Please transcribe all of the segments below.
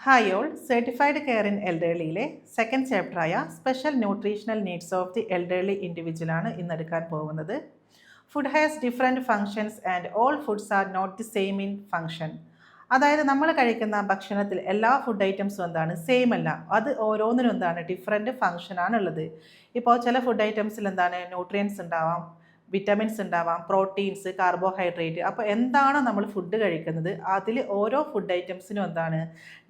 Hi all certified care in എൽഡർലിയിലെ second ചാപ്റ്ററായ special nutritional needs of the elderly ഇൻഡിവിജ്വലാണ് ഇന്നെടുക്കാൻ പോകുന്നത്. Food has different functions and all foods are not the same in function. അതായത് നമ്മൾ കഴിക്കുന്ന ഭക്ഷണത്തിൽ എല്ലാ ഫുഡ് ഐറ്റംസും എന്താണ് സെയിം അല്ല, അത് ഓരോന്നിനും എന്താണ് ഡിഫറെൻറ്റ് ഫങ്ഷനാണ് ഉള്ളത്. ഇപ്പോൾ ചില ഫുഡ് ഐറ്റംസിൽ എന്താണ് ന്യൂട്രിയൻസ് ഉണ്ടാവാം, വിറ്റമിൻസ് ഉണ്ടാവാം, പ്രോട്ടീൻസ്, കാർബോഹൈഡ്രേറ്റ്. അപ്പോൾ എന്താണ് നമ്മൾ ഫുഡ് കഴിക്കുന്നത് അതിൽ ഓരോ ഫുഡ് ഐറ്റംസിനും എന്താണ്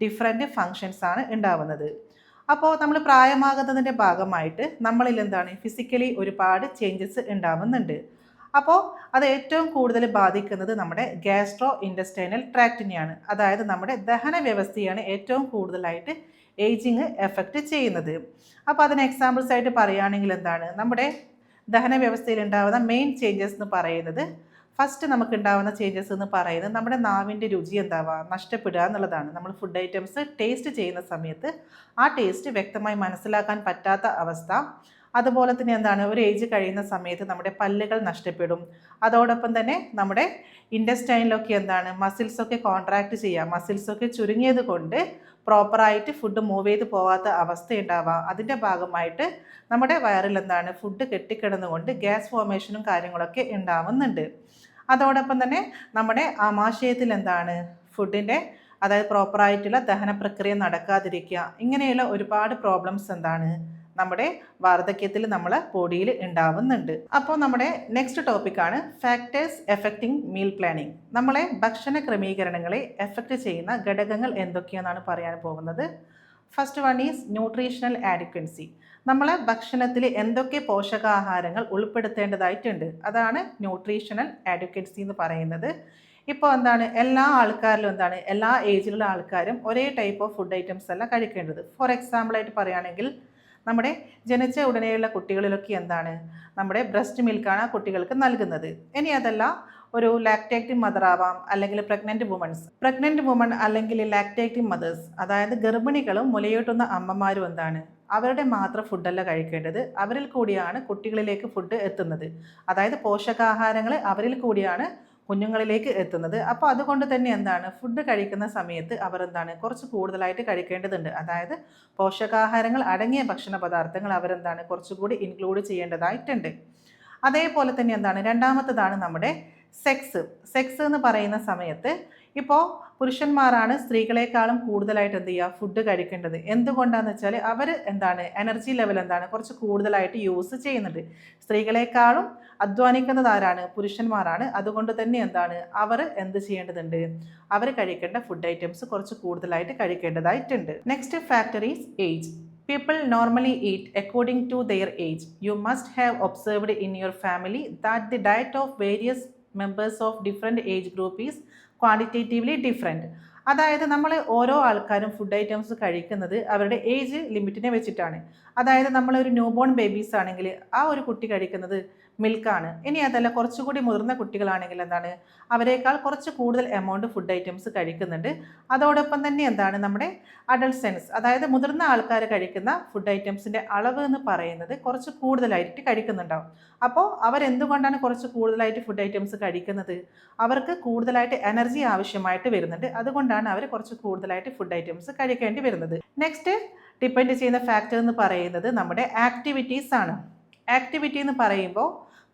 ഡിഫറെൻറ്റ് ഫങ്ഷൻസ് ആണ് ഉണ്ടാവുന്നത്. അപ്പോൾ നമ്മൾ പ്രായമാകുന്നതിൻ്റെ ഭാഗമായിട്ട് നമ്മളിൽ എന്താണ് ഫിസിക്കലി ഒരുപാട് ചേഞ്ചസ് ഉണ്ടാവുന്നുണ്ട്. അപ്പോൾ അത് ഏറ്റവും കൂടുതൽ ബാധിക്കുന്നത് നമ്മുടെ ഗ്യാസ്ട്രോ ഇൻറ്റസ്റ്റൈനൽ ട്രാക്റ്റിനെയാണ്. അതായത് നമ്മുടെ ദഹന വ്യവസ്ഥയാണ് ഏറ്റവും കൂടുതലായിട്ട് ഏജിങ് എഫക്റ്റ് ചെയ്യുന്നത്. അപ്പോൾ അതിന് എക്സാമ്പിൾസ് ആയിട്ട് പറയുകയാണെങ്കിൽ എന്താണ് നമ്മുടെ ദഹന വ്യവസ്ഥയിൽ ഉണ്ടാകുന്ന മെയിൻ ചേഞ്ചസ് എന്ന് പറയുന്നത്, ഫസ്റ്റ് നമുക്ക് ഉണ്ടാകുന്ന ചേഞ്ചസ് എന്ന് പറയുന്നത് നമ്മുടെ നാവിൻ്റെ രുചി എന്താവുക നഷ്ടപ്പെടുക എന്നുള്ളതാണ്. നമ്മൾ ഫുഡ് ഐറ്റംസ് ടേസ്റ്റ് ചെയ്യുന്ന സമയത്ത് ആ ടേസ്റ്റ് വ്യക്തമായി മനസ്സിലാക്കാൻ പറ്റാത്ത അവസ്ഥ. അതുപോലെ തന്നെ എന്താണ് ഒരു ഏജ് കഴിയുന്ന സമയത്ത് നമ്മുടെ പല്ലുകൾ നഷ്ടപ്പെടും. അതോടൊപ്പം തന്നെ നമ്മുടെ ഇൻറ്റസ്റ്റൈനിലൊക്കെ എന്താണ് മസിൽസൊക്കെ കോൺട്രാക്ട് ചെയ്യുക, മസിൽസൊക്കെ ചുരുങ്ങിയത് കൊണ്ട് പ്രോപ്പറായിട്ട് ഫുഡ് മൂവ് ചെയ്ത് പോകാത്ത അവസ്ഥ ഉണ്ടാവാം. അതിൻ്റെ ഭാഗമായിട്ട് നമ്മുടെ വയറിൽ എന്താണ് ഫുഡ് കെട്ടിക്കിടന്നുകൊണ്ട് ഗ്യാസ് ഫോർമേഷനും കാര്യങ്ങളൊക്കെ ഉണ്ടാവുന്നുണ്ട്. അതോടൊപ്പം തന്നെ നമ്മുടെ ആമാശയത്തിൽ എന്താണ് ഫുഡിൻ്റെ അതായത് പ്രോപ്പറായിട്ടുള്ള ദഹന പ്രക്രിയ നടക്കാതിരിക്കുക. ഇങ്ങനെയുള്ള ഒരുപാട് പ്രോബ്ലംസ് എന്താണ് നമ്മുടെ വാർദ്ധക്യത്തിൽ നമ്മളെ ബോഡിയിൽ ഉണ്ടാവുന്നുണ്ട്. അപ്പോൾ നമ്മുടെ നെക്സ്റ്റ് ടോപ്പിക്കാണ് ഫാക്ടേഴ്സ് എഫക്റ്റിംഗ് മീൽ പ്ലാനിങ്. നമ്മളെ ഭക്ഷണ ക്രമീകരണങ്ങളെ എഫക്റ്റ് ചെയ്യുന്ന ഘടകങ്ങൾ എന്തൊക്കെയാണെന്നാണ് പറയാൻ പോകുന്നത്. First one is nutritional adequacy. നമ്മളെ ഭക്ഷണത്തിൽ എന്തൊക്കെ പോഷകാഹാരങ്ങൾ ഉൾപ്പെടുത്തേണ്ടതായിട്ടുണ്ട്, അതാണ് ന്യൂട്രീഷണൽ ആഡിക്വൻസി എന്ന് പറയുന്നത്. ഇപ്പോൾ എന്താണ് എല്ലാ ആൾക്കാരിലും എന്താണ് എല്ലാ ഏജിലുള്ള ആൾക്കാരും ഒരേ ടൈപ്പ് ഓഫ് ഫുഡ് ഐറ്റംസ് അല്ല കഴിക്കേണ്ടത്. ഫോർ എക്സാമ്പിളായിട്ട് പറയുകയാണെങ്കിൽ നമ്മുടെ ജനിച്ച ഉടനെയുള്ള കുട്ടികളിലൊക്കെ എന്താണ് നമ്മുടെ ബ്രസ്റ്റ് മിൽക്കാണ് കുട്ടികൾക്ക് നൽകുന്നത്. ഇനി അതല്ല ഒരു ലാക്ടേറ്റിംഗ് മദർ ആവാം, അല്ലെങ്കിൽ പ്രഗ്നൻറ്റ് വുമൺ അല്ലെങ്കിൽ ലാക്ടേറ്റിംഗ് മദേഴ്സ്, അതായത് ഗർഭിണികളും മുലയൂട്ടുന്ന അമ്മമാരും എന്താണ് അവരുടെ മാത്രം ഫുഡല്ല കഴിക്കേണ്ടത്, അവരിൽ കൂടിയാണ് കുട്ടികളിലേക്ക് ഫുഡ് എത്തുന്നത്. അതായത് പോഷകാഹാരങ്ങൾ അവരിൽ കൂടിയാണ് കുഞ്ഞുങ്ങളിലേക്ക് എത്തുന്നത്. അപ്പോൾ അതുകൊണ്ട് തന്നെ എന്താണ് ഫുഡ് കഴിക്കുന്ന സമയത്ത് അവർ എന്താണ് കുറച്ച് കൂടുതലായിട്ട് കഴിക്കേണ്ടതുണ്ട്. അതായത് പോഷകാഹാരങ്ങൾ അടങ്ങിയ ഭക്ഷണ പദാർത്ഥങ്ങൾ അവരെന്താണ് കുറച്ചുകൂടി ഇൻക്ലൂഡ് ചെയ്യേണ്ടതായിട്ടുണ്ട്. അതേപോലെ തന്നെ എന്താണ് രണ്ടാമത്തതാണ് നമ്മുടെ സെക്സ് എന്ന് പറയുന്ന സമയത്ത് ഇപ്പോൾ പുരുഷന്മാരാണ് സ്ത്രീകളെക്കാളും കൂടുതലായിട്ട് എന്ത് ചെയ്യുക ഫുഡ് കഴിക്കേണ്ടത്. എന്തുകൊണ്ടാണെന്ന് വെച്ചാൽ അവർ എന്താണ് എനർജി ലെവൽ എന്താണ് കുറച്ച് കൂടുതലായിട്ട് യൂസ് ചെയ്യുന്നുണ്ട്. സ്ത്രീകളെക്കാളും അധ്വാനിക്കുന്നത് ആരാണ് പുരുഷന്മാരാണ്. അതുകൊണ്ട് തന്നെ എന്താണ് അവർ എന്ത് ചെയ്യേണ്ടതുണ്ട്, അവർ കഴിക്കേണ്ട ഫുഡ് ഐറ്റംസ് കുറച്ച് കൂടുതലായിട്ട് കഴിക്കേണ്ടതായിട്ടുണ്ട്. Next factor is age. People normally eat according to their age. You must have observed in your family that the diet of various members of different age group is quantitatively different. അതായത് നമ്മൾ ഓരോ ആൾക്കാരും food items കഴിക്കുന്നത് അവരുടെ age ലിമിറ്റിനെ വെച്ചിട്ടാണ്. അതായത് നമ്മളൊരു new born babies ആണെങ്കിൽ ആ ഒരു കുട്ടി കഴിക്കുന്നത് മിൽക്കാണ്. ഇനി അതല്ല കുറച്ചുകൂടി മുതിർന്ന കുട്ടികളാണെങ്കിൽ എന്താണ് അവരെക്കാൾ കുറച്ച് കൂടുതൽ എമൗണ്ട് ഫുഡ് ഐറ്റംസ് കഴിക്കുന്നുണ്ട്. അതോടൊപ്പം തന്നെ എന്താണ് നമ്മുടെ അഡൾട്ട്സൻസ്, അതായത് മുതിർന്ന ആൾക്കാർ കഴിക്കുന്ന ഫുഡ് ഐറ്റംസിൻ്റെ അളവ് എന്ന് പറയുന്നത് കുറച്ച് കൂടുതലായിട്ട് കഴിക്കുന്നുണ്ടാവും. അപ്പോൾ അവരെന്തുകൊണ്ടാണ് കുറച്ച് കൂടുതലായിട്ട് ഫുഡ് ഐറ്റംസ് കഴിക്കുന്നത്, അവർക്ക് കൂടുതലായിട്ട് എനർജി ആവശ്യമായിട്ട് വരുന്നുണ്ട്. അതുകൊണ്ടാണ് അവർ കുറച്ച് കൂടുതലായിട്ട് ഫുഡ് ഐറ്റംസ് കഴിക്കേണ്ടി വരുന്നത്. നെക്സ്റ്റ് ഡിപ്പെൻഡ് ചെയ്യുന്ന ഫാക്ടർ എന്ന് പറയുന്നത് നമ്മുടെ ആക്ടിവിറ്റീസ് ആണ്. ആക്ടിവിറ്റി എന്ന് പറയുമ്പോൾ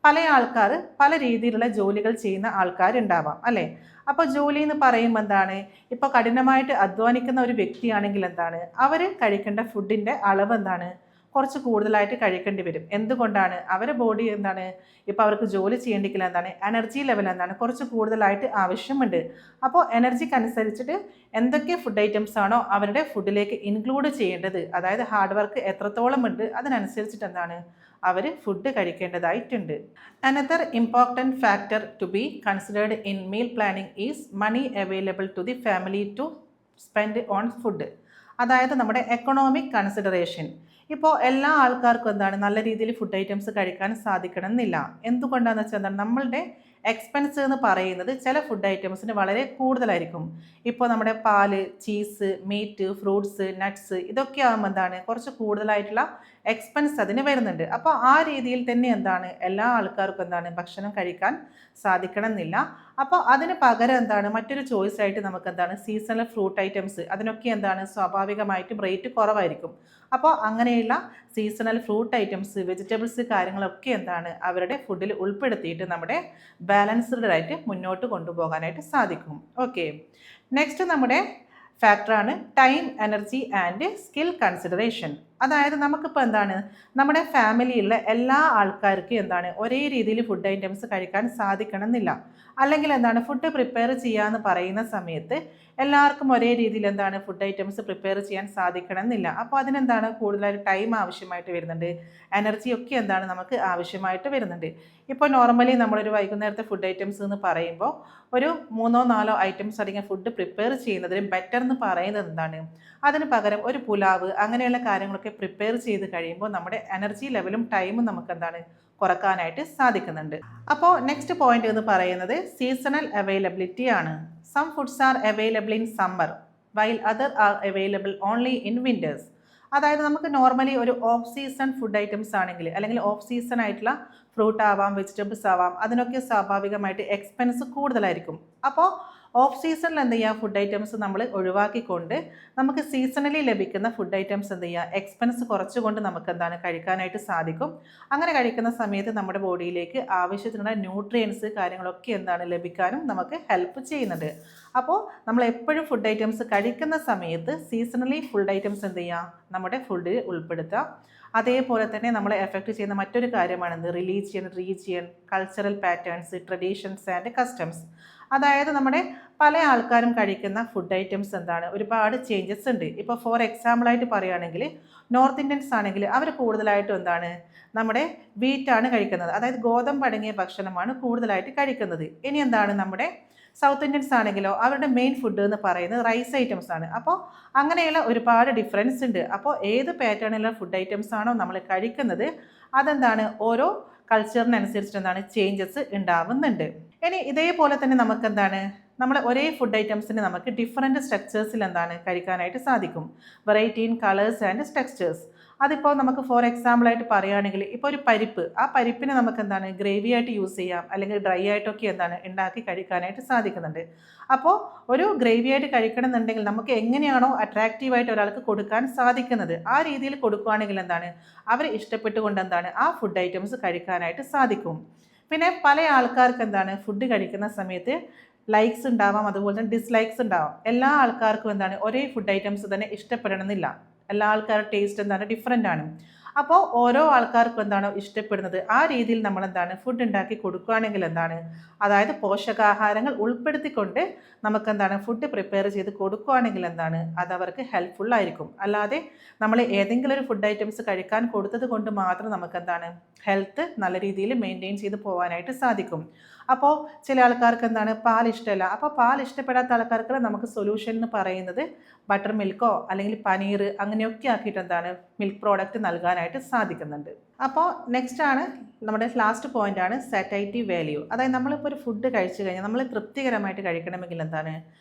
പല ആൾക്കാർ പല രീതിയിലുള്ള ജോലികൾ ചെയ്യുന്ന ആൾക്കാരുണ്ടാവാം അല്ലേ. അപ്പോൾ ജോലി എന്ന് പറയുമ്പോൾ എന്താണ് ഇപ്പോൾ കഠിനമായിട്ട് അധ്വാനിക്കുന്ന ഒരു വ്യക്തിയാണെങ്കിൽ എന്താണ് അവർ കഴിക്കേണ്ട ഫുഡിൻ്റെ അളവ് എന്താണ് കുറച്ച് കൂടുതലായിട്ട് കഴിക്കേണ്ടി വരും. എന്തുകൊണ്ടാണ് അവരുടെ ബോഡി എന്താണ് ഇപ്പോൾ അവർക്ക് ജോലി ചെയ്യേണ്ടെങ്കിൽ എന്താണ് എനർജി ലെവൽ എന്താണ് കുറച്ച് കൂടുതലായിട്ട് ആവശ്യമുണ്ട്. അപ്പോൾ എനർജിക്ക് അനുസരിച്ചിട്ട് എന്തൊക്കെ ഫുഡ് ഐറ്റംസ് ആണോ അവരുടെ ഫുഡിലേക്ക് ഇൻക്ലൂഡ് ചെയ്യേണ്ടത്, അതായത് ഹാർഡ് വർക്ക് എത്രത്തോളം ഉണ്ട് അതിനനുസരിച്ചിട്ട് എന്താണ് അവർ ഫുഡ് കഴിക്കേണ്ടതായിട്ടുണ്ട്. Another important factor to be considered in meal planning is money available to the family to spend on food. അതായത് നമ്മുടെ എക്കണോമിക് കൺസിഡറേഷൻ. ഇപ്പോൾ എല്ലാ ആൾക്കാർക്കും എന്താണ് നല്ല രീതിയിൽ ഫുഡ് ഐറ്റംസ് കഴിക്കാൻ സാധിക്കണം എന്നില്ല. എന്തുകൊണ്ടാണെന്ന് വെച്ചാൽ എന്താണ് നമ്മളുടെ എക്സ്പെൻസ് എന്ന് പറയുന്നത് ചില ഫുഡ് ഐറ്റംസിന് വളരെ കൂടുതലായിരിക്കും. ഇപ്പോൾ നമ്മുടെ പാല്, ചീസ്, മീറ്റ്, ഫ്രൂട്ട്സ്, നട്ട്സ് ഇതൊക്കെ ആകുമ്പോൾ എന്താണ് കുറച്ച് കൂടുതലായിട്ടുള്ള എക്സ്പെൻസ് അതിന് വരുന്നുണ്ട്. അപ്പോൾ ആ രീതിയിൽ തന്നെ എന്താണ് എല്ലാ ആൾക്കാർക്കും എന്താണ് ഭക്ഷണം കഴിക്കാൻ സാധിക്കണം എന്നില്ല. അപ്പോൾ അതിന് പകരം എന്താണ് മറ്റൊരു ചോയ്സ് ആയിട്ട് നമുക്ക് എന്താണ് സീസണൽ ഫ്രൂട്ട് ഐറ്റംസ്, അതിനൊക്കെ എന്താണ് സ്വാഭാവികമായിട്ടും റേറ്റ് കുറവായിരിക്കും. അപ്പോൾ അങ്ങനെയുള്ള സീസണൽ ഫ്രൂട്ട് ഐറ്റംസ്, വെജിറ്റബിൾസ് കാര്യങ്ങളൊക്കെ എന്താണ് അവരുടെ ഫുഡിൽ ഉൾപ്പെടുത്തിയിട്ട് നമ്മുടെ ബാലൻസ്ഡ് ആയിട്ട് മുന്നോട്ട് കൊണ്ടുപോകാനായിട്ട് സാധിക്കും. ഓക്കെ, നെക്സ്റ്റ് നമ്മുടെ ഫാക്ടറാണ് time, energy and skill consideration. അതായത് നമുക്കിപ്പോൾ എന്താണ് നമ്മുടെ ഫാമിലിയിലുള്ള എല്ലാ ആൾക്കാർക്കും എന്താണ് ഒരേ രീതിയിൽ ഫുഡ് ഐറ്റംസ് കഴിക്കാൻ സാധിക്കണം എന്നില്ല. അല്ലെങ്കിൽ എന്താണ് ഫുഡ് പ്രിപ്പയർ ചെയ്യാന്ന് പറയുന്ന സമയത്ത് എല്ലാവർക്കും ഒരേ രീതിയിൽ എന്താണ് ഫുഡ് ഐറ്റംസ് പ്രിപ്പയർ ചെയ്യാൻ സാധിക്കണം എന്നില്ല. അപ്പോൾ അതിനെന്താണ് കൂടുതലായിട്ട് ടൈം ആവശ്യമായിട്ട് വരുന്നുണ്ട്, എനർജി ഒക്കെ എന്താണ് നമുക്ക് ആവശ്യമായിട്ട് വരുന്നുണ്ട്. ഇപ്പോൾ നോർമലി നമ്മളൊരു വൈകുന്നേരത്തെ ഫുഡ് ഐറ്റംസ് എന്ന് പറയുമ്പോൾ ഒരു 3-4 ഐറ്റംസ് അടങ്ങിയ ഫുഡ് പ്രിപ്പയർ ചെയ്യുന്നതിന് ബെറ്റർ എന്ന് പറയുന്നത് എന്താണ്, അതിന് പകരം ഒരു പുലാവ് അങ്ങനെയുള്ള കാര്യങ്ങളൊക്കെ പ്രിപ്പയർ ചെയ്ത് കഴിയുമ്പോൾ നമ്മുടെ എനർജി ലെവലും ടൈമും നമുക്ക് എന്താണ് കുറക്കാനായിട്ട് സാധിക്കുന്നുണ്ട്. അപ്പോൾ നെക്സ്റ്റ് പോയിന്റ് എന്ന് പറയുന്നത് സീസണൽ അവൈലബിലിറ്റി ആണ്. Some foods are available in summer while other are available only in winters. അതായത് നമുക്ക് നോർമലി ഒരു ഓഫ് സീസൺ ഫുഡ് ഐറ്റംസ് ആണെങ്കിൽ അല്ലെങ്കിൽ ഓഫ് സീസൺ ആയിട്ടുള്ള ഫ്രൂട്ട് ആവാം, വെജിറ്റബിൾസ് ആവാം, അതിനൊക്കെ സ്വാഭാവികമായിട്ട് എക്സ്പെൻസ് കൂടുതലായിരിക്കും. അപ്പോൾ ഓഫ് സീസണിൽ എന്ത് ചെയ്യുക, ഫുഡ് ഐറ്റംസ് നമ്മൾ ഒഴിവാക്കിക്കൊണ്ട് നമുക്ക് സീസണലി ലഭിക്കുന്ന ഫുഡ് ഐറ്റംസ് എന്ത് ചെയ്യുക, എക്സ്പെൻസ് കുറച്ചുകൊണ്ട് നമുക്ക് എന്താണ് കഴിക്കാനായിട്ട് സാധിക്കും. അങ്ങനെ കഴിക്കുന്ന സമയത്ത് നമ്മുടെ ബോഡിയിലേക്ക് ആവശ്യത്തിനുള്ള ന്യൂട്രിയൻസ് കാര്യങ്ങളൊക്കെ എന്താണ് ലഭിക്കാനും നമുക്ക് ഹെൽപ്പ് ചെയ്യുന്നുണ്ട്. അപ്പോൾ നമ്മൾ എപ്പോഴും ഫുഡ് ഐറ്റംസ് കഴിക്കുന്ന സമയത്ത് സീസണലി ഫുഡ് ഐറ്റംസ് എന്ത് ചെയ്യുക, നമ്മുടെ ഫുഡിൽ ഉൾപ്പെടുത്തുക. അതേപോലെ തന്നെ നമ്മളെ എഫക്റ്റ് ചെയ്യുന്ന മറ്റൊരു കാര്യമാണെന്ത്, religion, region, cultural patterns, traditions and customs. അതായത് നമ്മുടെ പല ആൾക്കാരും കഴിക്കുന്ന ഫുഡ് ഐറ്റംസ് എന്താണ് ഒരുപാട് ചേഞ്ചസ് ഉണ്ട്. ഇപ്പോൾ ഫോർ എക്സാമ്പിളായിട്ട് പറയുകയാണെങ്കിൽ നോർത്ത് ഇന്ത്യൻസ് ആണെങ്കിൽ അവർ കൂടുതലായിട്ടും എന്താണ് നമ്മുടെ വീറ്റാണ് കഴിക്കുന്നത്, അതായത് ഗോതമ്പ് അടങ്ങിയ ഭക്ഷണമാണ് കൂടുതലായിട്ട് കഴിക്കുന്നത്. ഇനി എന്താണ് നമ്മുടെ സൗത്ത് ഇന്ത്യൻസ് ആണെങ്കിലോ അവരുടെ മെയിൻ ഫുഡ് എന്ന് പറയുന്നത് റൈസ് ഐറ്റംസ് ആണ്. അപ്പോൾ അങ്ങനെയുള്ള ഒരുപാട് ഡിഫറൻസ് ഉണ്ട്. അപ്പോൾ ഏത് പാറ്റേണിലുള്ള ഫുഡ് ഐറ്റംസ് ആണോ നമ്മൾ കഴിക്കുന്നത് അതെന്താണ് ഓരോ കൾച്ചറിനനുസരിച്ചിട്ട് എന്താണ് ചേഞ്ചസ് ഉണ്ടാവുന്നുണ്ട്. ഇനി ഇതേപോലെ തന്നെ നമുക്ക് എന്താണ് നമ്മൾ ഒരേ ഫുഡ് ഐറ്റംസിന് നമുക്ക് ഡിഫറെൻറ്റ് സ്ട്രക്ചേഴ്സിൽ എന്താണ് കഴിക്കാനായിട്ട് സാധിക്കും. Variety in colours and textures. അതിപ്പോൾ നമുക്ക് ഫോർ എക്സാമ്പിളായിട്ട് പറയുകയാണെങ്കിൽ ഇപ്പോൾ ഒരു പരിപ്പ്, ആ പരിപ്പിനെ നമുക്ക് എന്താണ് ഗ്രേവി ആയിട്ട് യൂസ് ചെയ്യാം, അല്ലെങ്കിൽ ഡ്രൈ ആയിട്ടൊക്കെ എന്താണ് ഉണ്ടാക്കി കഴിക്കാനായിട്ട് സാധിക്കുന്നുണ്ട്. അപ്പോൾ ഒരു ഗ്രേവി ആയിട്ട് കഴിക്കണം എന്നുണ്ടെങ്കിൽ നമുക്ക് എങ്ങനെയാണോ അട്രാക്റ്റീവായിട്ട് ഒരാൾക്ക് കൊടുക്കാൻ സാധിക്കുന്നത് ആ രീതിയിൽ കൊടുക്കുകയാണെങ്കിൽ എന്താണ് അവർ ഇഷ്ടപ്പെട്ടുകൊണ്ട് എന്താണ് ആ ഫുഡ് ഐറ്റംസ് കഴിക്കാനായിട്ട് സാധിക്കും. പിന്നെ പല ആൾക്കാർക്ക് എന്താണ് ഫുഡ് കഴിക്കുന്ന സമയത്ത് ലൈക്സ് ഉണ്ടാവാം, അതുപോലെ തന്നെ ഡിസ്ലൈക്സ് ഉണ്ടാവാം. എല്ലാ ആൾക്കാർക്കും എന്താണ് ഒരേ ഫുഡ് ഐറ്റംസ് തന്നെ ഇഷ്ടപ്പെടണമെന്നില്ല. എല്ലാ ആൾക്കാരുടെ ടേസ്റ്റ് എന്താണ് ഡിഫറെൻ്റ് ആണ്. അപ്പോൾ ഓരോ ആൾക്കാർക്കും എന്താണോ ഇഷ്ടപ്പെടുന്നത് ആ രീതിയിൽ നമ്മൾ എന്താണ് ഫുഡ് ഉണ്ടാക്കി കൊടുക്കുകയാണെങ്കിൽ എന്താണ് അതായത് പോഷകാഹാരങ്ങൾ ഉൾപ്പെടുത്തിക്കൊണ്ട് നമുക്ക് എന്താണ് ഫുഡ് പ്രിപ്പയർ ചെയ്ത് കൊടുക്കുകയാണെങ്കിൽ എന്താണ് അത് അവർക്ക് ഹെൽപ്ഫുൾ ആയിരിക്കും. അല്ലാതെ നമ്മൾ ഏതെങ്കിലും ഒരു ഫുഡ് ഐറ്റംസ് കഴിക്കാൻ കൊടുത്തത് കൊണ്ട് മാത്രം നമുക്ക് എന്താണ് ഹെൽത്ത് നല്ല രീതിയിൽ മെയിൻറ്റെയിൻ ചെയ്ത് പോകാനായിട്ട് സാധിക്കും. അപ്പോൾ ചില ആൾക്കാർക്ക് എന്താണ് പാൽ ഇഷ്ടമല്ല. അപ്പോൾ പാൽ ഇഷ്ടപ്പെടാത്ത ആൾക്കാർക്ക് നമുക്ക് സൊല്യൂഷൻ എന്ന് പറയുന്നത് ബട്ടർ മിൽക്കോ അല്ലെങ്കിൽ പനീർ അങ്ങനെയൊക്കെ ആക്കിയിട്ട് എന്താണ് മിൽക്ക് പ്രോഡക്റ്റ് നൽകാനായിട്ട് സാധിക്കുന്നുണ്ട്. അപ്പോൾ നെക്സ്റ്റ് ആണ് നമ്മുടെ ലാസ്റ്റ് പോയിന്റ് ആണ് സാറ്റൈറ്റി വാല്യൂ. അതായത് നമ്മളിപ്പോൾ ഒരു ഫുഡ് കഴിച്ചു കഴിഞ്ഞാൽ നമ്മൾ തൃപ്തികരമായിട്ട് കഴിക്കണമെങ്കിൽ എന്താണ്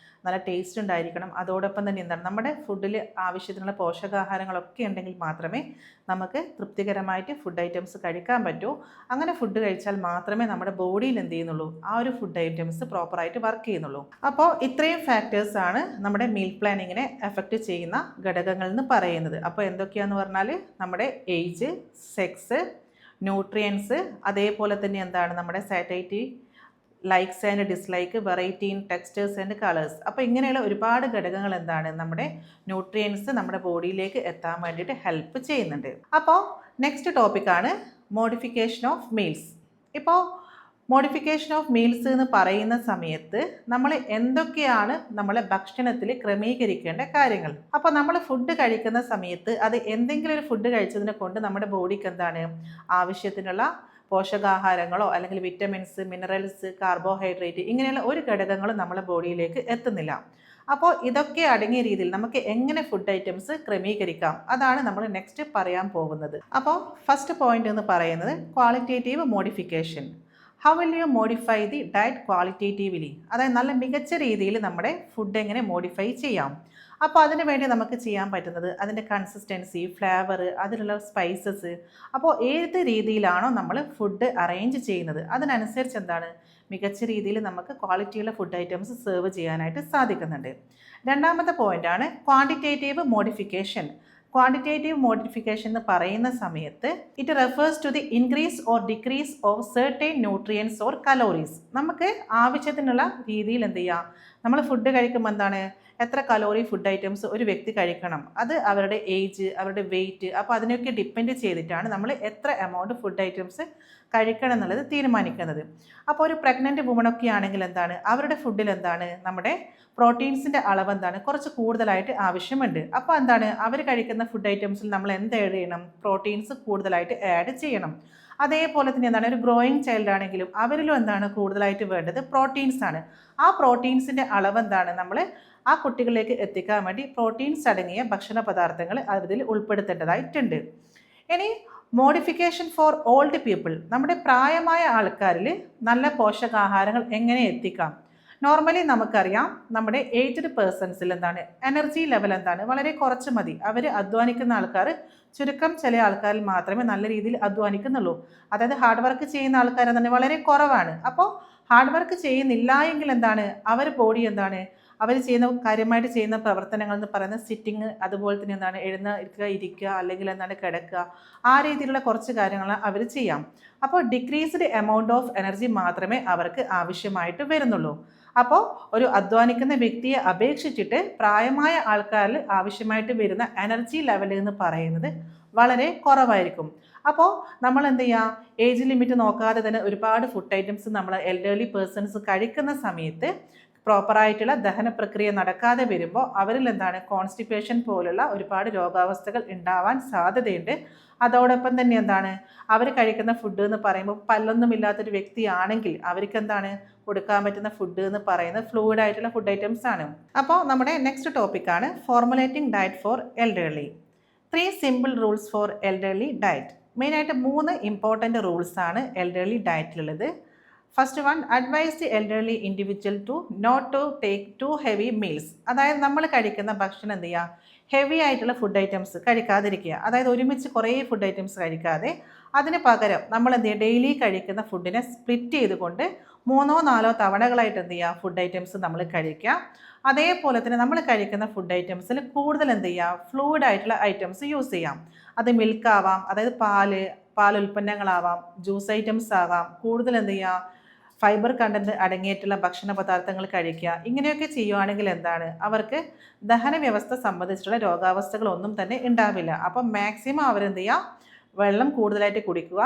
നല്ല ടേസ്റ്റ് ഉണ്ടായിരിക്കണം. അതോടൊപ്പം തന്നെ എന്താണ് നമ്മുടെ ഫുഡിൽ ആവശ്യത്തിനുള്ള പോഷകാഹാരങ്ങളൊക്കെ ഉണ്ടെങ്കിൽ മാത്രമേ നമുക്ക് തൃപ്തികരമായിട്ട് ഫുഡ് ഐറ്റംസ് കഴിക്കാൻ പറ്റൂ. അങ്ങനെ ഫുഡ് കഴിച്ചാൽ മാത്രമേ നമ്മുടെ ബോഡിയിൽ എന്ത് ചെയ്യുന്നുള്ളൂ ആ ഒരു ഫുഡ് ഐറ്റംസ് പ്രോപ്പറായിട്ട് വർക്ക് ചെയ്യുന്നുള്ളൂ. അപ്പോൾ ഇത്രയും ഫാക്ടേഴ്സ് ആണ് നമ്മുടെ മീൽ പ്ലാനിങ്ങിനെ എഫക്റ്റ് ചെയ്യുന്ന ഘടകങ്ങൾ എന്ന് പറയുന്നത്. അപ്പോൾ എന്തൊക്കെയാണെന്ന് പറഞ്ഞാൽ നമ്മുടെ ഏജ്, സെക്സ്, ന്യൂട്രിയൻസ്, അതേപോലെ തന്നെ എന്താണ് നമ്മുടെ satiety, likes and dislike, variety in textures and colours. അപ്പോൾ ഇങ്ങനെയുള്ള ഒരുപാട് ഘടകങ്ങൾ എന്താണ് നമ്മുടെ ന്യൂട്രിയൻസ് നമ്മുടെ ബോഡിയിലേക്ക് എത്താൻ വേണ്ടിയിട്ട് ഹെൽപ്പ് ചെയ്യുന്നുണ്ട്. അപ്പോൾ നെക്സ്റ്റ് ടോപ്പിക്കാണ് മോഡിഫിക്കേഷൻ ഓഫ് മീൽസ്. ഇപ്പോൾ മോഡിഫിക്കേഷൻ ഓഫ് മീൽസ് എന്ന് പറയുന്ന സമയത്ത് നമ്മൾ എന്തൊക്കെയാണ് നമ്മളെ ഭക്ഷണത്തിൽ ക്രമീകരിക്കേണ്ട കാര്യങ്ങൾ. അപ്പോൾ നമ്മൾ ഫുഡ് കഴിക്കുന്ന സമയത്ത് അത് എന്തെങ്കിലും ഒരു ഫുഡ് കഴിച്ചതിനെ കൊണ്ട് നമ്മുടെ ബോഡിക്ക് എന്താണ് ആവശ്യത്തിനുള്ള പോഷകാഹാരങ്ങളോ അല്ലെങ്കിൽ വിറ്റമിൻസ്, മിനറൽസ്, കാർബോഹൈഡ്രേറ്റ് ഇങ്ങനെയുള്ള ഒരു ഘടകങ്ങളും നമ്മുടെ ബോഡിയിലേക്ക് എത്തുന്നില്ല. അപ്പോൾ ഇതൊക്കെ അടങ്ങിയ രീതിയിൽ നമുക്ക് എങ്ങനെ ഫുഡ് ഐറ്റംസ് ക്രമീകരിക്കാം അതാണ് നമ്മൾ നെക്സ്റ്റ് പറയാൻ പോകുന്നത്. അപ്പോൾ ഫസ്റ്റ് പോയിന്റ് എന്ന് പറയുന്നത് qualitative modification. How will you modify the diet qualitatively? അതായത് നല്ല മികച്ച രീതിയിൽ നമ്മുടെ ഫുഡ് എങ്ങനെ മോഡിഫൈ ചെയ്യാം. അപ്പോൾ അതിന് വേണ്ടി നമുക്ക് ചെയ്യാൻ പറ്റുന്നത് അതിൻ്റെ കൺസിസ്റ്റൻസി, ഫ്ലേവർ, അതിലുള്ള സ്പൈസസ്. അപ്പോൾ ഏത് രീതിയിലാണോ നമ്മൾ ഫുഡ് അറേഞ്ച് ചെയ്യുന്നത് അതിനനുസരിച്ച് എന്താണ് മികച്ച രീതിയിൽ നമുക്ക് ക്വാളിറ്റിയുള്ള ഫുഡ് ഐറ്റംസ് സെർവ് ചെയ്യാനായിട്ട് സാധിക്കുന്നുണ്ട്. രണ്ടാമത്തെ പോയിൻ്റാണ് ക്വാണ്ടിറ്റേറ്റീവ് മോഡിഫിക്കേഷൻ. ക്വാണ്ടിറ്റേറ്റീവ് മോഡിഫിക്കേഷൻ എന്ന് പറയുന്ന സമയത്ത് it refers to the increase or decrease of certain nutrients or calories. നമുക്ക് ആവശ്യത്തിനുള്ള രീതിയിൽ എന്ത് ചെയ്യാം, നമ്മൾ ഫുഡ് കഴിക്കുമ്പോൾ എന്താണ്, എത്ര കലോറി ഫുഡ് ഐറ്റംസ് ഒരു വ്യക്തി കഴിക്കണം, അത് അവരുടെ ഏജ്, അവരുടെ വെയിറ്റ്, അപ്പോൾ അതിനൊക്കെ ഡിപ്പെൻഡ് ചെയ്തിട്ടാണ് നമ്മൾ എത്ര എമൗണ്ട് ഫുഡ് ഐറ്റംസ് കഴിക്കണം എന്നുള്ളത് തീരുമാനിക്കുന്നത്. അപ്പോൾ ഒരു പ്രഗ്നൻറ്റ് വുമണൊക്കെ ആണെങ്കിൽ എന്താണ്, അവരുടെ ഫുഡിൽ എന്താണ്, നമ്മുടെ പ്രോട്ടീൻസിൻ്റെ അളവ് എന്താണ്, കുറച്ച് കൂടുതലായിട്ട് ആവശ്യമുണ്ട്. അപ്പോൾ എന്താണ്, അവർ കഴിക്കുന്ന ഫുഡ് ഐറ്റംസിൽ നമ്മൾ എന്ത് ആഡ് ചെയ്യണം, പ്രോട്ടീൻസ് കൂടുതലായിട്ട് ആഡ് ചെയ്യണം. അതേപോലെ തന്നെ എന്താണ്, ഒരു ഗ്രോയിങ് ചൈൽഡ് ആണെങ്കിലും അവരിലും എന്താണ് കൂടുതലായിട്ട് വേണ്ടത് പ്രോട്ടീൻസ് ആണ്. ആ പ്രോട്ടീൻസിൻ്റെ അളവ് എന്താണ്, നമ്മൾ ആ കുട്ടികളിലേക്ക് എത്തിക്കാൻ വേണ്ടി പ്രോട്ടീൻസ് അടങ്ങിയ ഭക്ഷണ പദാർത്ഥങ്ങൾ അതിൽ ഉൾപ്പെടുത്തേണ്ടതായിട്ടുണ്ട്. ഇനി മോഡിഫിക്കേഷൻ ഫോർ ഓൾഡ് പീപ്പിൾ. നമ്മുടെ പ്രായമായ ആൾക്കാരിൽ നല്ല പോഷകാഹാരങ്ങൾ എങ്ങനെ എത്തിക്കാം. നോർമലി നമുക്കറിയാം, നമ്മുടെ ഏജ്ഡ് പേഴ്സൺസിൽ എന്താണ്, എനർജി ലെവൽ എന്താണ്, വളരെ കുറച്ച് മതി. അവർ അധ്വാനിക്കുന്ന ആൾക്കാർ ചുരുക്കം ചില ആൾക്കാരിൽ മാത്രമേ നല്ല രീതിയിൽ അധ്വാനിക്കുന്നുള്ളൂ. അതായത് ഹാർഡ് വർക്ക് ചെയ്യുന്ന ആൾക്കാർ തന്നെ വളരെ കുറവാണ്. അപ്പോൾ ഹാർഡ് വർക്ക് ചെയ്യുന്നില്ല എങ്കിൽ എന്താണ്, അവർ ബോഡി എന്താണ്, അവർ ചെയ്യുന്ന കാര്യമായിട്ട് ചെയ്യുന്ന പ്രവർത്തനങ്ങൾ എന്ന് പറയുന്നത് സിറ്റിങ്, അതുപോലെ തന്നെ എന്താണ് എഴുന്നേൽക്കുക, ഇരിക്കുക, അല്ലെങ്കിൽ എന്താണ് കിടക്കുക, ആ രീതിയിലുള്ള കുറച്ച് കാര്യങ്ങൾ അവർ ചെയ്യാം. അപ്പോൾ ഡിക്രീസ്ഡ് എമൗണ്ട് ഓഫ് എനർജി മാത്രമേ അവർക്ക് ആവശ്യമായിട്ട് വരുന്നുള്ളൂ. അപ്പോൾ ഒരു അധ്വാനിക്കുന്ന വ്യക്തിയെ അപേക്ഷിച്ചിട്ട് പ്രായമായ ആൾക്കാരിൽ ആവശ്യമായിട്ട് വരുന്ന എനർജി ലെവൽ എന്ന് പറയുന്നത് വളരെ കുറവായിരിക്കും. അപ്പോൾ നമ്മൾ എന്ത് ചെയ്യുക, ഏജ് ലിമിറ്റ് നോക്കാതെ തന്നെ ഒരുപാട് ഫുഡ് ഐറ്റംസ് നമ്മൾ എൽഡർലി പേഴ്സൺസ് കഴിക്കുന്ന സമയത്ത് പ്രോപ്പറായിട്ടുള്ള ദഹന പ്രക്രിയ നടക്കാതെ വരുമ്പോൾ അവരിൽ എന്താണ് കോൺസ്റ്റിപ്പേഷൻ പോലുള്ള ഒരുപാട് രോഗാവസ്ഥകൾ ഉണ്ടാവാൻ സാധ്യതയുണ്ട്. അതോടൊപ്പം തന്നെ എന്താണ്, അവർ കഴിക്കുന്ന ഫുഡ് എന്ന് പറയുമ്പോൾ പല്ലൊന്നുമില്ലാത്തൊരു വ്യക്തിയാണെങ്കിൽ അവർക്ക് എന്താണ് കൊടുക്കാൻ പറ്റുന്ന ഫുഡ് എന്ന് പറയുന്നത് ഫ്ലൂയിഡ് ആയിട്ടുള്ള ഫുഡ് ഐറ്റംസ് ആണ്. അപ്പോൾ നമ്മുടെ നെക്സ്റ്റ് ടോപ്പിക്കാണ് formulating diet for elderly. 3 simple rules for elderly diet. മെയിനായിട്ട് 3 ഇമ്പോർട്ടൻറ്റ് റൂൾസാണ് എൽഡർലി ഡയറ്റിലുള്ളത്. First one, advise the elderly individual to not to take too heavy meals. അതായത് നമ്മൾ കഴിക്കുന്ന ഭക്ഷണം എന്ത് ചെയ്യുക, ഹെവി ആയിട്ടുള്ള ഫുഡ് ഐറ്റംസ് കഴിക്കാതിരിക്കുക. അതായത് ഒരുമിച്ച് കുറേ ഫുഡ് ഐറ്റംസ് കഴിക്കാതെ അതിന് പകരം നമ്മൾ എന്ത് ചെയ്യുക, ഡെയിലി കഴിക്കുന്ന ഫുഡിനെ സ്പ്ലിറ്റ് ചെയ്തുകൊണ്ട് 3-4 തവണകളായിട്ട് എന്ത് ചെയ്യുക, ഫുഡ് ഐറ്റംസ് നമ്മൾ കഴിക്കുക. അതേപോലെ തന്നെ നമ്മൾ കഴിക്കുന്ന ഫുഡ് ഐറ്റംസിൽ കൂടുതൽ എന്ത് ചെയ്യുക, ഫ്ലൂയിഡ് ആയിട്ടുള്ള ഐറ്റംസ് യൂസ് ചെയ്യാം. അത് മിൽക്ക് ആവാം, അതായത് പാൽ ഉൽപ്പന്നങ്ങളാവാം, ജ്യൂസ് ഐറ്റംസ് ആവാം. കൂടുതൽ എന്ത് ചെയ്യുക, ഫൈബർ കണ്ടന്റ് അടങ്ങിയിട്ടുള്ള ഭക്ഷണ പദാർത്ഥങ്ങൾ കഴിക്കുക. ഇങ്ങനെയൊക്കെ ചെയ്യുവാണെങ്കിൽ എന്താണ്, അവർക്ക് ദഹന വ്യവസ്ഥ സംബന്ധിച്ചിട്ടുള്ള രോഗാവസ്ഥകളൊന്നും തന്നെ ഉണ്ടാവില്ല. അപ്പം മാക്സിമം അവരെന്ത് ചെയ്യുക, വെള്ളം കൂടുതലായിട്ട് കുടിക്കുക.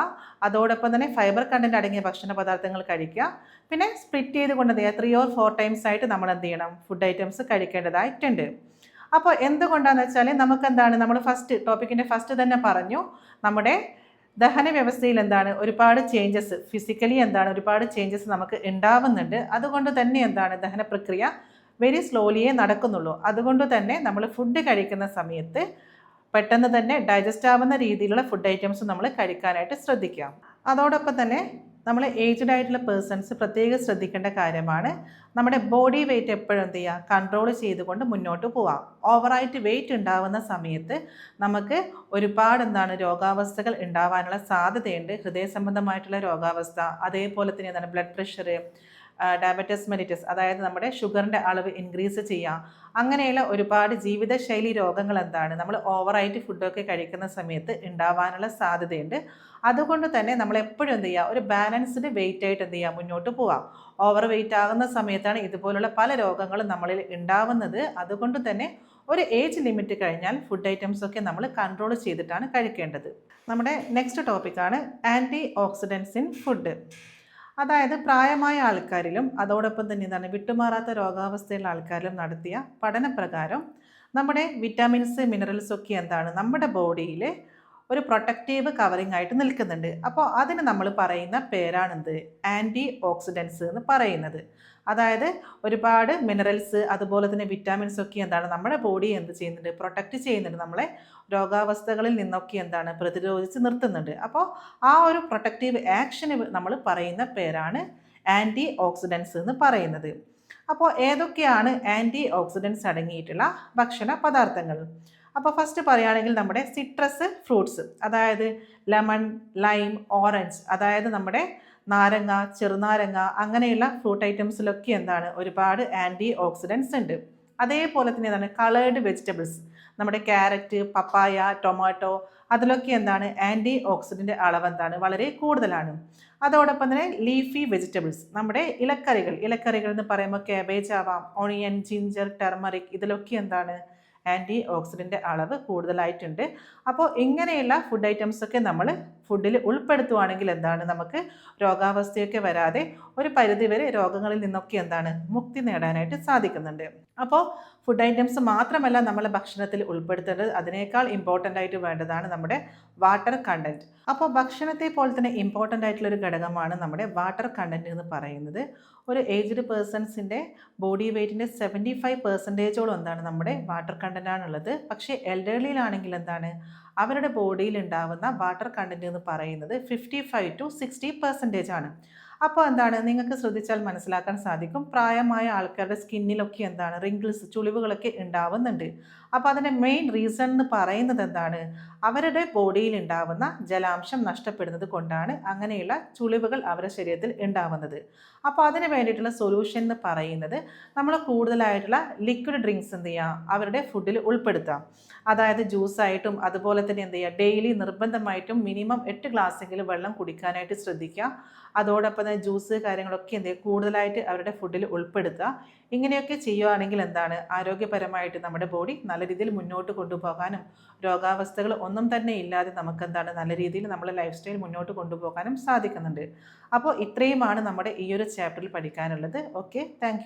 അതോടൊപ്പം തന്നെ ഫൈബർ കണ്ടന്റ് അടങ്ങിയ ഭക്ഷണ പദാർത്ഥങ്ങൾ കഴിക്കുക. പിന്നെ സ്പ്ലിറ്റ് ചെയ്തുകൊണ്ട് എന്ത് ചെയ്യുക, 3 or 4 ടൈംസ് ആയിട്ട് നമ്മൾ എന്ത് ചെയ്യണം, ഫുഡ് ഐറ്റംസ് കഴിക്കേണ്ടതായിട്ടുണ്ട്. അപ്പോൾ എന്തുകൊണ്ടാണെന്ന് വെച്ചാൽ നമുക്ക് എന്താണ്, നമ്മൾ ടോപ്പിക്കിൻ്റെ ഫസ്റ്റ് തന്നെ പറഞ്ഞു, നമ്മുടെ ദഹന വ്യവസ്ഥയിൽ എന്താണ് ഒരുപാട് ചേഞ്ചസ്, ഫിസിക്കലി എന്താണ് ഒരുപാട് ചേഞ്ചസ് നമുക്ക് ഉണ്ടാവുന്നുണ്ട്. അതുകൊണ്ട് തന്നെ എന്താണ് ദഹന പ്രക്രിയ വെരി സ്ലോലിയേ നടക്കുന്നുള്ളൂ. അതുകൊണ്ട് തന്നെ നമ്മൾ ഫുഡ് കഴിക്കുന്ന സമയത്ത് പെട്ടെന്ന് തന്നെ ഡൈജസ്റ്റ് ആവുന്ന രീതിയിലുള്ള ഫുഡ് ഐറ്റംസ് നമ്മൾ കഴിക്കാനായിട്ട് ശ്രദ്ധിക്കാം. അതോടൊപ്പം തന്നെ നമ്മൾ ഏജ്ഡ് ആയിട്ടുള്ള പേഴ്സൺസ് പ്രത്യേകം ശ്രദ്ധിക്കേണ്ട കാര്യമാണ്, നമ്മുടെ ബോഡി വെയിറ്റ് എപ്പോഴും എന്ത് ചെയ്യുക, കൺട്രോൾ ചെയ്തുകൊണ്ട് മുന്നോട്ട് പോവാം. ഓവറായിട്ട് വെയിറ്റ് ഉണ്ടാവുന്ന സമയത്ത് നമുക്ക് ഒരുപാട് രോഗാവസ്ഥകൾ ഉണ്ടാവാനുള്ള സാധ്യതയുണ്ട്. ഹൃദയ സംബന്ധമായിട്ടുള്ള രോഗാവസ്ഥ, അതേപോലെ തന്നെ ബ്ലഡ് പ്രഷർ, ഡയബറ്റിസ് മെലിറ്റസ്, അതായത് നമ്മുടെ ഷുഗറിൻ്റെ അളവ് ഇൻക്രീസ് ചെയ്യാം. അങ്ങനെയുള്ള ഒരുപാട് ജീവിതശൈലി രോഗങ്ങൾ നമ്മൾ ഓവറായിട്ട് ഫുഡൊക്കെ കഴിക്കുന്ന സമയത്ത് ഉണ്ടാവാനുള്ള സാധ്യതയുണ്ട്. അതുകൊണ്ട് തന്നെ നമ്മൾ എപ്പോഴും എന്ത് ചെയ്യുക, ഒരു ബാലൻസ്ഡ് വെയിറ്റ് ആയിട്ട് എന്ത് ചെയ്യുക, മുന്നോട്ട് പോവാം. ഓവർ വെയിറ്റ് ആകുന്ന സമയത്താണ് ഇതുപോലുള്ള പല രോഗങ്ങളും നമ്മളിൽ ഉണ്ടാവുന്നത്. അതുകൊണ്ട് തന്നെ ഒരു ഏജ് ലിമിറ്റ് കഴിഞ്ഞാൽ ഫുഡ് ഐറ്റംസ് ഒക്കെ നമ്മൾ കൺട്രോൾ ചെയ്തിട്ടാണ് കഴിക്കേണ്ടത്. നമ്മുടെ നെക്സ്റ്റ് ടോപ്പിക്കാണ് ആൻറ്റി ഓക്സിഡൻസ് ഇൻ ഫുഡ്. അതായത് പ്രായമായ ആൾക്കാരിലും അതോടൊപ്പം തന്നെ വിട്ടുമാറാത്ത രോഗാവസ്ഥയുള്ള ആൾക്കാരിലും നടത്തിയ പഠനപ്രകാരം നമ്മുടെ വിറ്റാമിൻസ്, മിനറൽസ് ഒക്കെ നമ്മുടെ ബോഡിയിൽ ഒരു പ്രൊട്ടക്റ്റീവ് കവറിങ് ആയിട്ട് നിൽക്കുന്നുണ്ട്. അപ്പോൾ അതിന് നമ്മൾ പറയുന്ന പേരാണെന്ത്, ആൻറ്റി ഓക്സിഡൻസ് എന്ന് പറയുന്നത്. അതായത് ഒരുപാട് മിനറൽസ് അതുപോലെ തന്നെ വിറ്റാമിൻസ് ഒക്കെ നമ്മുടെ ബോഡി എന്ത് ചെയ്യുന്നുണ്ട്, പ്രൊട്ടക്റ്റ് ചെയ്യുന്നുണ്ട്, നമ്മളെ രോഗാവസ്ഥകളിൽ നിന്നൊക്കെ പ്രതിരോധിച്ച് നിർത്തുന്നുണ്ട്. അപ്പോൾ ആ ഒരു പ്രൊട്ടക്റ്റീവ് ആക്ഷന് നമ്മൾ പറയുന്ന പേരാണ് ആൻറ്റി ഓക്സിഡൻസ് എന്ന് പറയുന്നത്. അപ്പോൾ ഏതൊക്കെയാണ് ആൻറ്റി ഓക്സിഡൻസ് അടങ്ങിയിട്ടുള്ള ഭക്ഷണ പദാർത്ഥങ്ങൾ? അപ്പോൾ ഫസ്റ്റ് പറയുകയാണെങ്കിൽ നമ്മുടെ സിട്രസ് ഫ്രൂട്ട്സ്, അതായത് ലെമൺ, ലൈം, ഓറഞ്ച്, അതായത് നമ്മുടെ നാരങ്ങ, ചെറുനാരങ്ങ അങ്ങനെയുള്ള ഫ്രൂട്ട് ഐറ്റംസിലൊക്കെ എന്താണ് ഒരുപാട് ആൻറ്റി ഓക്സിഡൻസ് ഉണ്ട്. അതേപോലെ തന്നെ എന്താണ് കളേർഡ് വെജിറ്റബിൾസ്, നമ്മുടെ ക്യാരറ്റ്, പപ്പായ, ടൊമാറ്റോ അതിലൊക്കെ എന്താണ് ആൻറ്റി ഓക്സിഡൻ്റ് അളവ് എന്താണ് വളരെ കൂടുതലാണ്. അതോടൊപ്പം തന്നെ ലീഫി വെജിറ്റബിൾസ്, നമ്മുടെ ഇലക്കറികൾ എന്ന് പറയുമ്പോൾ കാബേജ് ആവാം, ഓണിയൻ, ജിഞ്ചർ, ടെർമറിക് ഇതിലൊക്കെ എന്താണ് ആൻറ്റി ഓക്സിഡൻ്റ് അളവ് കൂടുതലായിട്ടുണ്ട്. അപ്പോൾ ഇങ്ങനെയുള്ള ഫുഡ് ഐറ്റംസ് ഒക്കെ നമ്മൾ ഫുഡിൽ ഉൾപ്പെടുത്തുവാണെങ്കിൽ എന്താണ് നമുക്ക് രോഗാവസ്ഥയൊക്കെ വരാതെ ഒരു പരിധിവരെ രോഗങ്ങളിൽ നിന്നൊക്കെ എന്താണ് മുക്തി നേടാനായിട്ട് സാധിക്കുന്നുണ്ട്. അപ്പോൾ ഫുഡ് ഐറ്റംസ് മാത്രമല്ല നമ്മൾ ഭക്ഷണത്തിൽ ഉൾപ്പെടുത്തേണ്ടത്, അതിനേക്കാൾ ഇമ്പോർട്ടൻ്റ് ആയിട്ട് വേണ്ടതാണ് നമ്മുടെ വാട്ടർ കണ്ടൻറ്റ്. അപ്പോൾ ഭക്ഷണത്തെ പോലെ തന്നെ ഇമ്പോർട്ടൻ്റ് ആയിട്ടുള്ള ഒരു ഘടകമാണ് നമ്മുടെ വാട്ടർ കണ്ടൻറ്റ് എന്ന് പറയുന്നത്. ഒരു ഏജ്ഡ് പേഴ്സൺസിൻ്റെ ബോഡി വെയ്റ്റിൻ്റെ 75% എന്താണ് നമ്മുടെ വാട്ടർ കണ്ടൻ്റ് ആണുള്ളത്. പക്ഷേ എൽഡർലിയിലാണെങ്കിൽ എന്താണ് അവരുടെ ബോഡിയിൽ ഉണ്ടാവുന്ന വാട്ടർ കണ്ടൻറ്റ് എന്ന് പറയുന്നത് 55 to 60% ആണ്. അപ്പോൾ എന്താണ് നിങ്ങൾക്ക് ശ്രദ്ധിച്ചാൽ മനസ്സിലാക്കാൻ സാധിക്കും, പ്രായമായ ആൾക്കാരുടെ സ്കിന്നിലൊക്കെ എന്താണ് റിങ്കിൾസ്, ചുളിവുകളൊക്കെ ഉണ്ടാവുന്നുണ്ട്. അപ്പോൾ അതിൻ്റെ മെയിൻ റീസൺ എന്ന് പറയുന്നത് എന്താണ് അവരുടെ ബോഡിയിൽ ഉണ്ടാവുന്ന ജലാംശം നഷ്ടപ്പെടുന്നത് കൊണ്ടാണ് അങ്ങനെയുള്ള ചുളിവുകൾ അവരുടെ ശരീരത്തിൽ ഉണ്ടാവുന്നത്. അപ്പോൾ അതിന് വേണ്ടിയിട്ടുള്ള സൊല്യൂഷൻ എന്ന് പറയുന്നത് നമ്മൾ കൂടുതലായിട്ടുള്ള ലിക്വിഡ് ഡ്രിങ്ക്സ് എന്ത് ചെയ്യുക അവരുടെ ഫുഡിൽ ഉൾപ്പെടുത്താം. അതായത് ജ്യൂസായിട്ടും അതുപോലെ തന്നെ എന്ത് ചെയ്യുക ഡെയിലി നിർബന്ധമായിട്ടും മിനിമം 8 ഗ്ലാസ്സെങ്കിലും വെള്ളം കുടിക്കാനായിട്ട് ശ്രദ്ധിക്കുക. അതോടൊപ്പം തന്നെ ജ്യൂസ് കാര്യങ്ങളൊക്കെ എന്ത് ചെയ്യുക കൂടുതലായിട്ട് അവരുടെ ഫുഡിൽ ഉൾപ്പെടുത്തുക. ഇങ്ങനെയൊക്കെ ചെയ്യുകയാണെങ്കിൽ എന്താണ് ആരോഗ്യപരമായിട്ട് നമ്മുടെ ബോഡി നല്ല രീതിയിൽ മുന്നോട്ട് കൊണ്ടുപോകാനും രോഗാവസ്ഥകൾ ഒന്നും തന്നെ ഇല്ലാതെ നമുക്ക് എന്താണ് നല്ല രീതിയിൽ നമ്മുടെ ലൈഫ് സ്റ്റൈൽ മുന്നോട്ട് കൊണ്ടുപോകാനും സാധിക്കുന്നുണ്ട്. അപ്പോൾ ഇത്രയുമാണ് നമ്മുടെ ഈ ഒരു ചാപ്റ്ററിൽ പഠിക്കാനുള്ളത്. Okay, thank